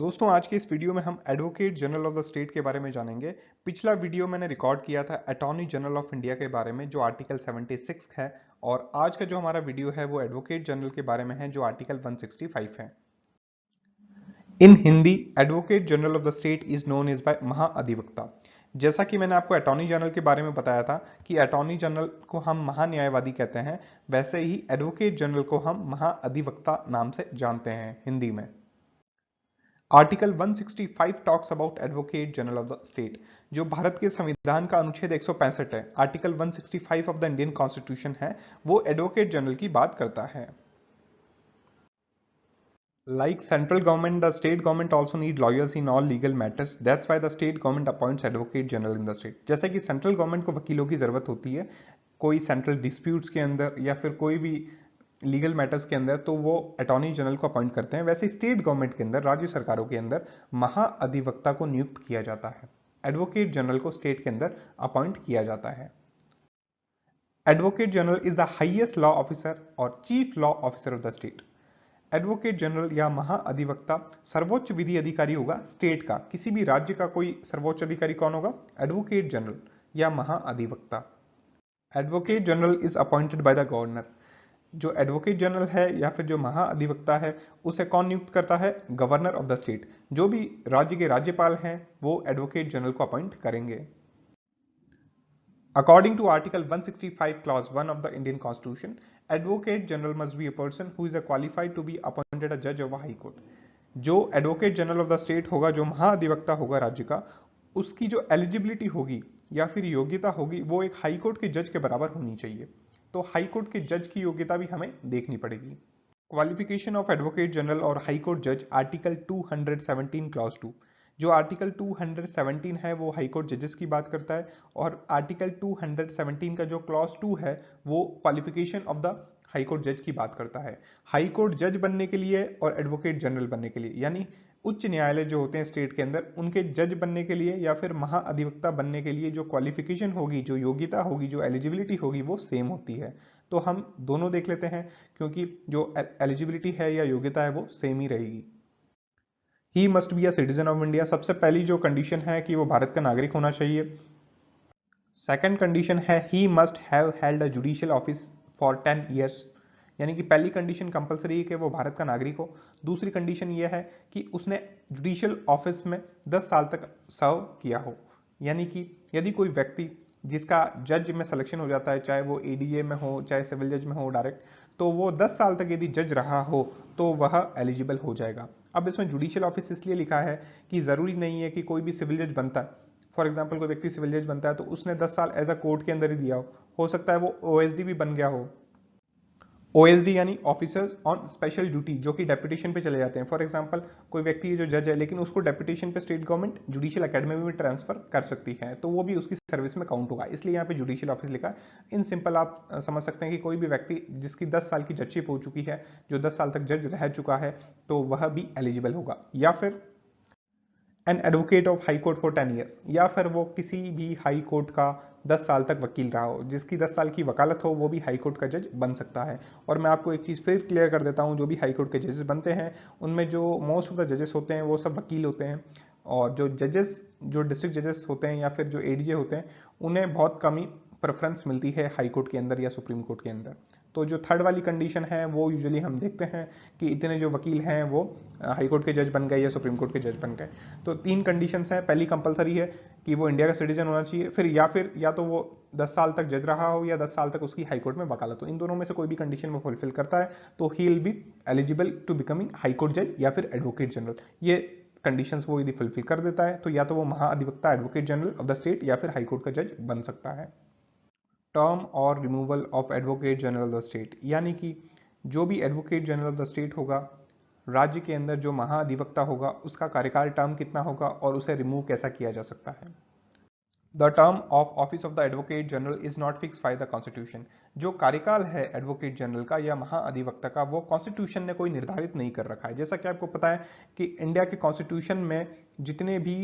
दोस्तों आज के इस वीडियो में हम advocate general of the state के बारे में जानेंगे। पिछला वीडियो मैंने रिकॉर्ड किया था अटॉर्नी जनरल ऑफ इंडिया के बारे में जो आर्टिकल 76 है, और आज का जो हमारा वीडियो है वो एडवोकेट जनरल के बारे में है जो आर्टिकल 165 है। In Hindi advocate general of the state is known as by महाअधिवक्ता। जैसा कि मैंने आपको अटॉर्नी जनरल के बारे में बताया था कि अटॉर्नी जनरल को हम महान्यायवादी कहते हैं, वैसे ही एडवोकेट जनरल को हम महाअधिवक्ता नाम से जानते हैं हिंदी में। Article 165 talks about advocate general of the state, जो भारत के संविधान का अनुच्छेद 165 है, article 165 of the Indian constitution है, वो एडवोकेट जनरल की बात करता है। Like central government, the state government also need lawyers in all legal matters. That's why the state government appoints advocate general in the state. जैसे कि central government को वकीलों की जरूरत होती है कोई सेंट्रल डिस्प्यूट्स के अंदर या फिर कोई भी लीगल मैटर्स के अंदर, तो वो अटॉर्नी जनरल को अपॉइंट करते हैं। वैसे स्टेट गवर्नमेंट के अंदर, राज्य सरकारों के अंदर महाअधिवक्ता को नियुक्त किया जाता है। एडवोकेट जनरल को स्टेट के अंदर अपॉइंट किया जाता है। Advocate general is the highest law officer और chief law officer of the state. Advocate general या महाअधिवक्ता सर्वोच्च विधि अधिकारी होगा स्टेट का। किसी भी राज्य का कोई सर्वोच्च अधिकारी कौन होगा? एडवोकेट जनरल या महाअधिवक्ता। Advocate general is appointed by the governor. जो एडवोकेट जनरल है या फिर जो महाअधिवक्ता है, उसे कौन नियुक्त करता है? Governor of the state. जो भी राज्य के राज्यपाल हैं वो एडवोकेट जनरल को अपॉइंट करेंगे। According to Article 165 Clause 1 of the Indian Constitution, Advocate General must be a person who is qualified to be appointed a judge of a high court. जो advocate general of the state होगा, जो महाअधिवक्ता होगा राज्य का, उसकी जो eligibility होगी या फिर योग्यता होगी वो एक हाई कोर्ट के जज के बराबर होनी चाहिए। तो हाई कोर्ट के जज की योग्यता भी हमें देखनी पड़ेगी। क्वालिफिकेशन ऑफ एडवोकेट जनरल और हाई कोर्ट जज, आर्टिकल 217 क्लॉज 2। जो आर्टिकल 217 है वो हाई कोर्ट जजेस की बात करता है, और आर्टिकल 217 का जो क्लॉज 2 है वो qualification of the high court जज की बात करता है। हाई कोर्ट जज बनने के लिए और एडवोकेट जनरल बनने के लिए, यानी उच्च न्यायालय जो होते हैं स्टेट के अंदर, उनके जज बनने के लिए या फिर महाअधिवक्ता बनने के लिए जो क्वालिफिकेशन होगी, जो योग्यता होगी, जो एलिजिबिलिटी होगी वो सेम होती है। तो हम दोनों देख लेते हैं, क्योंकि जो एलिजिबिलिटी है या योग्यता है वो सेम ही रहेगी। He must be a citizen of India. सबसे पहली जो कंडीशन है कि वो भारत का नागरिक होना चाहिए। सेकंड कंडीशन है he must have held a judicial office for 10 years, यानी कि पहली कंडीशन कंपलसरी है कि वो भारत का नागरिक हो। दूसरी कंडीशन ये है कि उसने जुडिशियल ऑफिस में 10 साल तक सर्व किया हो, यानी कि यदि कोई व्यक्ति जिसका जज में सिलेक्शन हो जाता है, चाहे वो एडीजे में हो चाहे सिविल जज में हो डायरेक्ट, तो वो 10 साल तक यदि जज रहा हो तो वह एलिजिबल हो जाएगा। अब इसमें जुडिशियल ऑफिस इसलिए लिखा है कि जरूरी नहीं है कि कोई भी सिविल जज बनता है, फॉर एग्जाम्पल कोई व्यक्ति सिविल जज बनता है तो उसने 10 साल एज अ कोर्ट के अंदर ही दिया हो सकता है वो ओएसडी भी बन गया हो। ओएसडी यानी ऑफिसर्स ऑन स्पेशल ड्यूटी, जो कि डेपुटेशन पे चले जाते हैं। फॉर एग्जांपल कोई व्यक्ति जो जज है लेकिन उसको डेपुटेशन पे स्टेट गवर्नमेंट जुडिशियल एकेडमी में भी ट्रांसफर कर सकती है, तो वो भी उसकी सर्विस में काउंट होगा, इसलिए यहाँ पे जुडिशियल ऑफिस लिखा है। इन सिंपल आप समझ सकते हैं कि कोई भी व्यक्ति जिसकी 10 साल की जजशिप हो चुकी है, जो 10 साल तक जज रह चुका है, तो वह भी एलिजिबल होगा। या फिर an advocate of high court for 10 years, या फिर वो किसी भी हाई कोर्ट का 10 साल तक वकील रहा हो, जिसकी 10 साल की वकालत हो, वो भी हाई कोर्ट का जज बन सकता है। और मैं आपको एक चीज़ फिर क्लियर कर देता हूँ, जो भी हाई कोर्ट के जजेस बनते हैं उनमें जो मोस्ट ऑफ द जजेस होते हैं वो सब वकील होते हैं, और जो जजेस, जो डिस्ट्रिक्ट जजेस होते हैं या फिर जो एडीजे होते हैं, उन्हें बहुत कम ही प्रेफरेंस मिलती है हाई कोर्ट के अंदर या सुप्रीम कोर्ट के अंदर। तो जो थर्ड वाली कंडीशन है वो यूजुअली हम देखते हैं कि इतने जो वकील हैं वो हाई कोर्ट के जज बन गए या सुप्रीम कोर्ट के जज बन गए। तो 3 कंडीशंस हैं। पहली कंपलसरी है कि वो इंडिया का सिटीजन होना चाहिए, फिर या तो वो 10 साल तक जज रहा हो या 10 साल तक उसकी हाई कोर्ट में वकालत हो। इन दोनों में से कोई भी कंडीशन वो फुलफिल करता है तो he will be eligible to becoming high court जज या फिर एडवोकेट जनरल। ये कंडीशंस वो यदि फुलफिल कर देता है तो या तो वो महाअधिवक्ता advocate general of the state या फिर हाई कोर्ट का जज बन सकता है। टर्म और removal of advocate general of the state, यानी कि जो भी advocate general of the state होगा, राज्य के अंदर जो महाअधिवक्ता होगा, उसका कार्यकाल टर्म कितना होगा और उसे रिमूव कैसा किया जा सकता है। The term of office of the advocate general is not fix by the constitution. जो कार्यकाल है एडवोकेट जनरल का या महाअधिवक्ता का, वो कॉन्स्टिट्यूशन ने कोई निर्धारित नहीं कर रखा है। जैसा कि आपको पता है कि इंडिया के कॉन्स्टिट्यूशन में जितने भी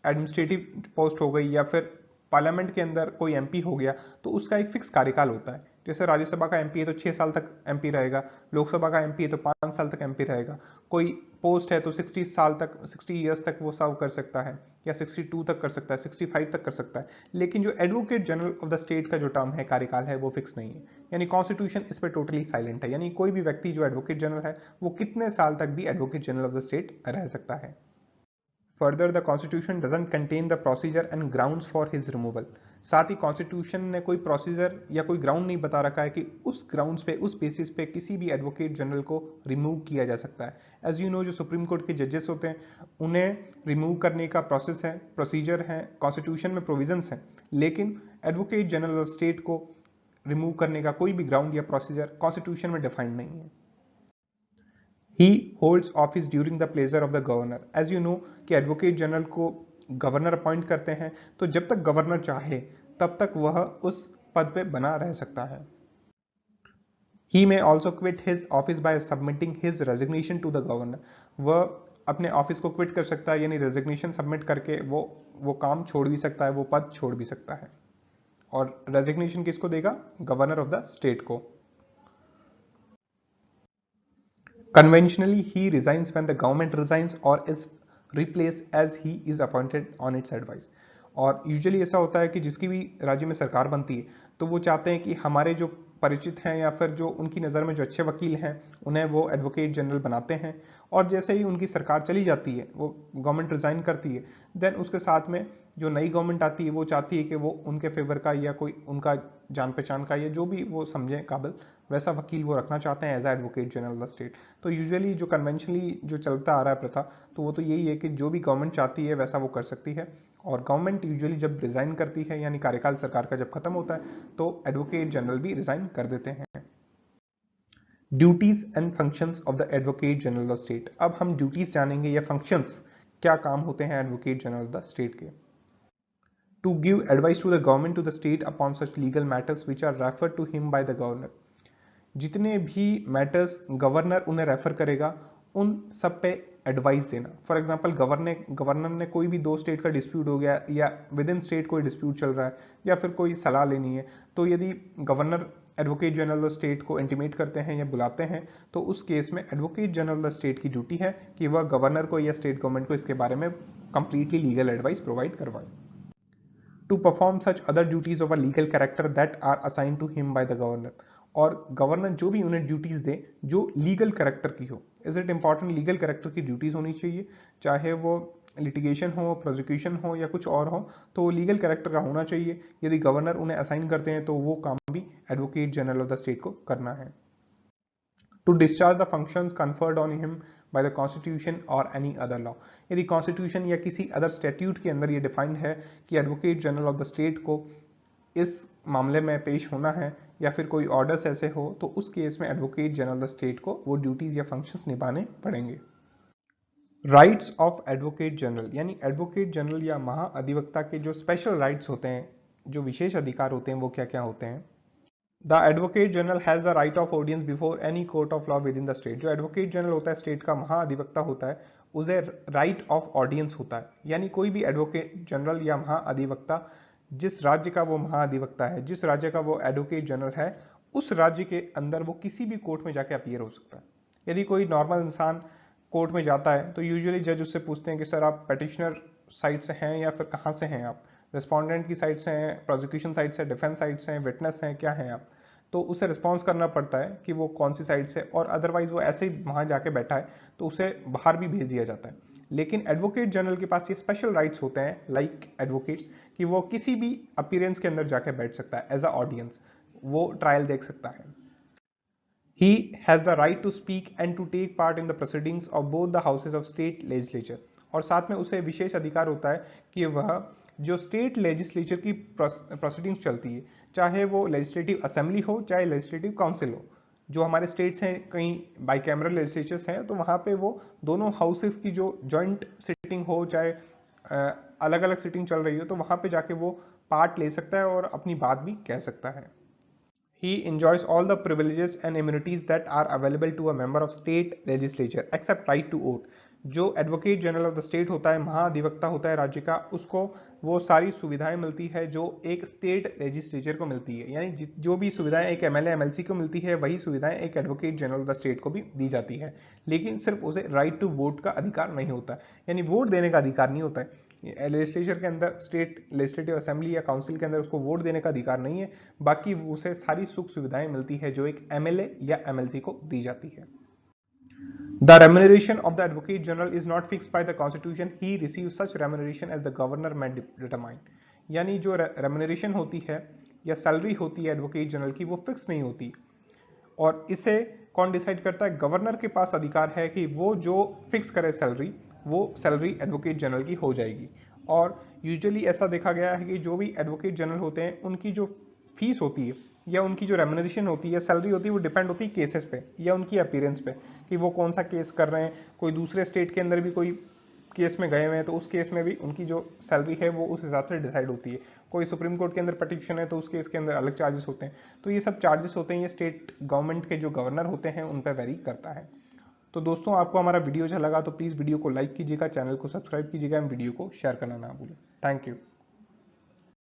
एडमिनिस्ट्रेटिव पोस्ट हो गई या फिर पार्लियामेंट के अंदर कोई एमपी हो गया, तो उसका एक फिक्स कार्यकाल होता है। जैसे राज्यसभा का एमपी है तो 6 साल तक एमपी रहेगा, लोकसभा का एमपी है तो 5 साल तक एमपी रहेगा, कोई पोस्ट है तो 60 ईयर्स तक वो सर्व कर सकता है, या 62 तक कर सकता है, 65 तक कर सकता है। लेकिन जो advocate general of the state का जो टर्म है, कार्यकाल है, वो फिक्स नहीं है। यानी कॉन्स्टिट्यूशन इस पर टोटली साइलेंट है। यानी कोई भी व्यक्ति जो एडवोकेट जनरल है वो कितने साल तक भी advocate general of the state रह सकता है। Further the constitution doesn't contain the procedure and grounds for his removal. साथ ही कॉन्स्टिट्यूशन ने कोई प्रोसीजर या कोई ग्राउंड नहीं बता रखा है कि उस ग्राउंड्स पे, उस बेसिस पे किसी भी एडवोकेट जनरल को रिमूव किया जा सकता है। एज यू नो, जो सुप्रीम कोर्ट के जजेस होते हैं उन्हें रिमूव करने का प्रोसेस है, प्रोसीजर है, कॉन्स्टिट्यूशन में प्रोविजंस हैं, लेकिन एडवोकेट जनरल ऑफ स्टेट को रिमूव करने का कोई भी ग्राउंड या प्रोसीजर कॉन्स्टिट्यूशन में डिफाइंड नहीं है। He holds office during the pleasure of the governor. As you know कि एडवोकेट जनरल को गवर्नर अपॉइंट करते हैं, तो जब तक गवर्नर चाहे तब तक वह उस पद पे बना रह सकता है। He may also quit his office by submitting his resignation to the governor. वह अपने ऑफिस को क्विट कर सकता है, यानी रेजिग्नेशन सबमिट करके वो काम छोड़ भी सकता है, वो पद छोड़ भी सकता है। और रेजिग्नेशन किसको देगा? गवर्नर ऑफ द स्टेट को। Conventionally, he resigns when the government resigns or is replaced as he is appointed on its advice. और यूजुअली ऐसा होता है कि जिसकी भी राज्य में सरकार बनती है तो वो चाहते हैं कि हमारे जो परिचित हैं या फिर जो उनकी नज़र में जो अच्छे वकील हैं उन्हें वो एडवोकेट जनरल बनाते हैं, और जैसे ही उनकी सरकार चली जाती है, वो गवर्नमेंट रिजाइन करती है, देन उसके साथ में जो नई गवर्नमेंट आती है वो चाहती है कि वो उनके फेवर का या कोई उनका जान पहचान का या जो भी वो समझे काबिल वैसा वकील वो रखना चाहते हैं as advocate general of the state. तो यूजुअली जो कन्वेंशनली जो चलता आ रहा है प्रथा, तो वो तो यही है कि जो भी गवर्नमेंट चाहती है वैसा वो कर सकती है, और गवर्नमेंट यूजुअली जब रिजाइन करती है, यानी कार्यकाल सरकार का जब खत्म होता है, तो एडवोकेट जनरल भी रिजाइन कर देते हैं। Duties and functions of the advocate general of state. अब हम ड्यूटीज जानेंगे या फंक्शंस, क्या काम होते हैं advocate general of the state के। To give advice to the government to the state upon such legal matters which are referred to him by the governor. जितने भी मैटर्स गवर्नर उन्हें रेफर करेगा उन सब पे एडवाइस देना। फॉर एग्जांपल गवर्नर ने कोई भी दो स्टेट का डिस्प्यूट हो गया या विद इन स्टेट कोई डिस्प्यूट चल रहा है या फिर कोई सलाह लेनी है, तो यदि governor advocate general of state को इंटीमेट करते हैं या बुलाते हैं, तो उस केस में एडवोकेट जनरल ऑफ स्टेट की ड्यूटी है कि वह गवर्नर को या स्टेट गवर्नमेंट को इसके बारे में कंप्लीटली लीगल एडवाइस प्रोवाइड करवाए। To perform such other duties of a legal character that are assign to him by the governor. और गवर्नर जो भी उन्हें ड्यूटीज दे जो लीगल कैरेक्टर की हो, is it important, legal character की ड्यूटीज होनी चाहिए, चाहे वो लिटिगेशन हो, प्रोसिक्यूशन हो या कुछ और हो, तो वो लीगल कैरेक्टर का होना चाहिए। यदि गवर्नर उन्हें असाइन करते हैं तो वो काम भी advocate general of the state को करना है। To discharge the functions conferred on him by the constitution और एनी अदर लॉ। यदि कॉन्स्टिट्यूशन या किसी अदर स्टैट्यूट के अंदर ये डिफाइंड है कि advocate general of the state को इस मामले में पेश होना है या फिर कोई ऑर्डर्स ऐसे हो, तो उस केस में एडवोकेट जनरल ऑफ स्टेट को वो ड्यूटीज या फंक्शंस निभाने पड़ेंगे। राइट्स ऑफ एडवोकेट जनरल, यानी एडवोकेट जनरल या महाअधिवक्ता के जो स्पेशल राइट्स होते हैं, जो विशेष अधिकार होते हैं, वो क्या क्या होते हैं। The advocate general has the right of audience before any court of law with in the state. जो एडवोकेट जनरल होता है, स्टेट का महाअधिवक्ता होता है, उसे राइट ऑफ ऑडियंस होता है। यानी कोई भी एडवोकेट जनरल या महाअधिवक्ता, जिस राज्य का वो महाअधिवक्ता है, जिस राज्य का वो एडवोकेट जनरल है, उस राज्य के अंदर वो किसी भी कोर्ट में जाके अपीयर हो सकता है। यदि कोई नॉर्मल इंसान कोर्ट में जाता है तो यूजुअली जज उससे पूछते हैं कि सर आप पेटिशनर साइड से हैं या फिर कहाँ से हैं आप, रिस्पोंडेंट की साइड से हैं, प्रोसिक्यूशन साइड से, डिफेंस साइड से हैं, विटनेस हैं, क्या हैं आप। तो उसे रिस्पॉन्स करना पड़ता है कि वो कौन सी साइड से, और अदरवाइज वो ऐसे ही वहां जाके बैठा है तो उसे बाहर भी भेज दिया जाता है। लेकिन एडवोकेट जनरल के पास ये स्पेशल राइट्स होते हैं लाइक एडवोकेट्स, कि वो किसी भी अपीयरेंस के अंदर जाके बैठ सकता है एज अ ऑडियंस, वो ट्रायल देख सकता है। He has the right to speak and to take part in the proceedings of both the houses of state legislature। और साथ में उसे विशेष अधिकार होता है कि वह जो स्टेट लेजिस्लेचर की प्रोसीडिंग्स चलती है, चाहे वो लेजिस्लेटिव असेंबली हो चाहे लेजिस्लेटिव काउंसिल हो, जो हमारे स्टेट्स हैं कहीं बाइकैमरल लेजिस्लेचर्स हैं, तो वहाँ पे वो दोनों हाउसेस की जो जॉइंट सिटिंग हो, चाहे अलग अलग सिटिंग चल रही हो, तो वहाँ पे जाके वो पार्ट ले सकता है और अपनी बात भी कह सकता है। He enjoys all the privileges and immunities that are available to a member of state legislature except right to vote। जो advocate general of the state होता है, महाधिवक्ता होता है राज्य का, उसको वो सारी सुविधाएं मिलती है जो एक स्टेट लेजिस्लेचर को मिलती है। यानी जो भी सुविधाएं एक एमएलए एमएलसी को मिलती है, वही सुविधाएं एक advocate general of the state को भी दी जाती है। लेकिन सिर्फ उसे राइट टू वोट का अधिकार नहीं होता, यानी वोट देने का अधिकार नहीं होता है। लेजिस्लेचर के अंदर, स्टेट लेजिस्लेटिव असेंबली या काउंसिल के अंदर उसको वोट देने का अधिकार नहीं है। बाकी उसे सारी सुख सुविधाएं मिलती है जो एक एमएलए या एमएलसी को दी जाती है। The remuneration of the Advocate General is not fixed by the Constitution. He receives such remuneration as the governor may determine. यानी जो रेमुनरेशन होती है या सैलरी होती है एडवोकेट जनरल की, वो फिक्स नहीं होती, और इसे कौन डिसाइड करता है? गवर्नर के पास अधिकार है कि वो जो फिक्स करे सैलरी, वो सैलरी एडवोकेट जनरल की हो जाएगी। और यूजुअली ऐसा देखा गया है कि जो भी एडवोकेट जनरल होते हैं, उनकी जो फीस होती है या उनकी जो रेमुनरेशन होती है, सैलरी होती है, वो डिपेंड होती है केसेस पे या उनकी अपीयरेंस पे, कि वो कौन सा केस कर रहे हैं। कोई दूसरे स्टेट के अंदर भी कोई केस में गए हुए हैं तो उस केस में भी उनकी जो सैलरी है वो उस हिसाब से डिसाइड होती है। कोई सुप्रीम कोर्ट के अंदर पिटीशन है तो उस केस के अंदर अलग चार्जेस होते हैं। तो ये सब चार्जेस होते हैं, ये स्टेट गवर्नमेंट के जो गवर्नर होते हैं उन पर वेरी करता है। तो दोस्तों, आपको हमारा वीडियो अच्छा लगा तो प्लीज़ वीडियो को लाइक कीजिएगा, चैनल को सब्सक्राइब कीजिएगा, वीडियो को शेयर करना ना भूलें। Thank you.